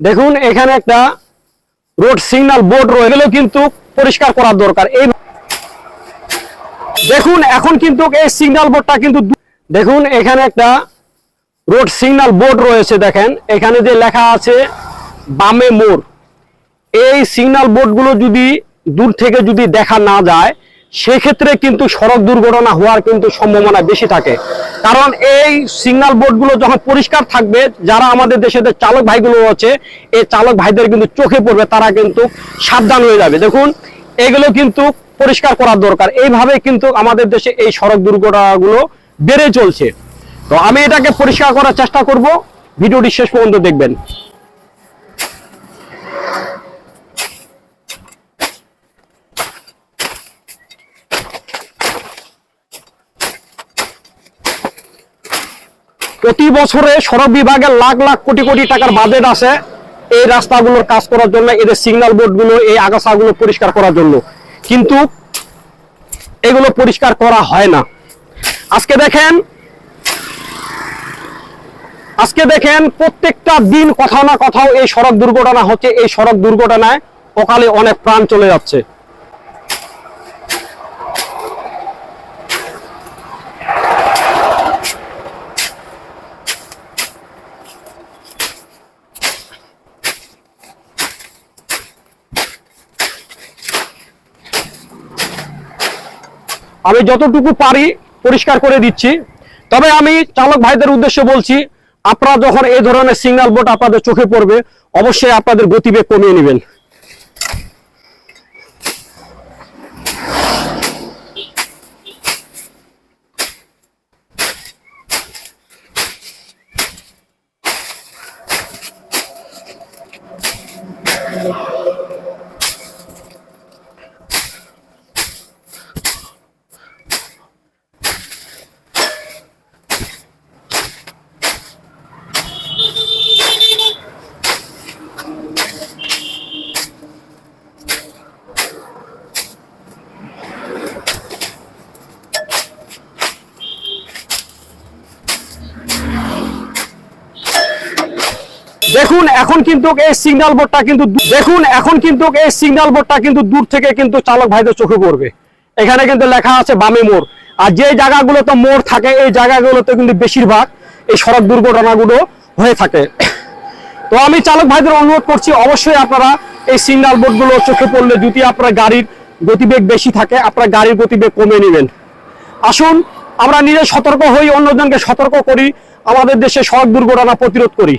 দেখুন এখানে একটা রোড সিগন্যাল বোর্ড রয়েছে, কিন্তু পরিষ্কার করার দরকার। এই দেখুন এখন কিন্তু এই সিগন্যাল বোর্ডটা কিন্তু দেখুন এখানে একটা রোড সিগন্যাল বোর্ড রয়েছে, দেখেন এখানে যে লেখা আছে বামে মোড়। এই সিগন্যাল বোর্ডগুলো যদি দূর থেকে যদি দেখা না যায় সেক্ষেত্রে কিন্তু সড়ক দুর্ঘটনা হওয়ার কিন্তু সম্ভাবনা বেশি থাকে। কারণ এই সিগন্যাল বোর্ডগুলো যখন পরিষ্কার থাকবে, যারা আমাদের দেশের চালক ভাইগুলো আছে এই চালক ভাইদের কিন্তু চোখে পড়বে, তারা কিন্তু সাবধান হয়ে যাবে। দেখুন এগুলো কিন্তু পরিষ্কার করার দরকার। এইভাবে কিন্তু আমাদের দেশে এই সড়ক দুর্ঘটনাগুলো বেড়ে চলছে। তো আমি এটাকে পরিষ্কার করার চেষ্টা করব, ভিডিওটি শেষ পর্যন্ত দেখবেন। প্রতি বছরে সড়ক বিভাগের লাখ লাখ কোটি কোটি টাকার বাজেট আছে এই রাস্তাগুলোর কাজ করার জন্য, এদের সিগন্যাল বোর্ডগুলো এই আগাছাগুলো পরিষ্কার করার জন্য, কিন্তু এগুলো পরিষ্কার করা হয় না। আজকে দেখেন প্রত্যেকটা দিন কোথাও না কোথাও এই সড়ক দুর্ঘটনা হচ্ছে। এই সড়ক দুর্ঘটনায় অকালে অনেক প্রাণ চলে যাচ্ছে। আমি যতটুকু পারি পরিষ্কার করে দিচ্ছি। তবে আমি চালক ভাইদের উদ্দেশ্যে বলছি, আপনারা যখন এই ধরনের সিগন্যাল বোর্ড আপনাদের চোখে পড়বে অবশ্যই আপনাদের গতিবেগ কমিয়ে নেবেন। দেখুন এখন কিন্তু এই সিগন্যাল বোর্ডটা কিন্তু দূর থেকে কিন্তু চালক ভাইদের চোখে পড়বে। এখানে কিন্তু লেখা আছে বামে মোড়। আর যে জায়গাগুলোতে মোড় থাকে এই জায়গাগুলোতে কিন্তু বেশিরভাগ এই সড়ক দুর্ঘটনাগুলো হয়ে থাকে। তো আমি চালক ভাইদের অনুরোধ করছি, অবশ্যই আপনারা এই সিগন্যাল বোর্ডগুলো চোখে পড়লে যদি আপনার গাড়ির গতিবেগ বেশি থাকে আপনার গাড়ির গতিবেগ কমিয়ে নেবেন। আসুন আমরা নিজে সতর্ক হই, অন্যজনকে সতর্ক করি, আমাদের দেশে সড়ক দুর্ঘটনা প্রতিরোধ করি।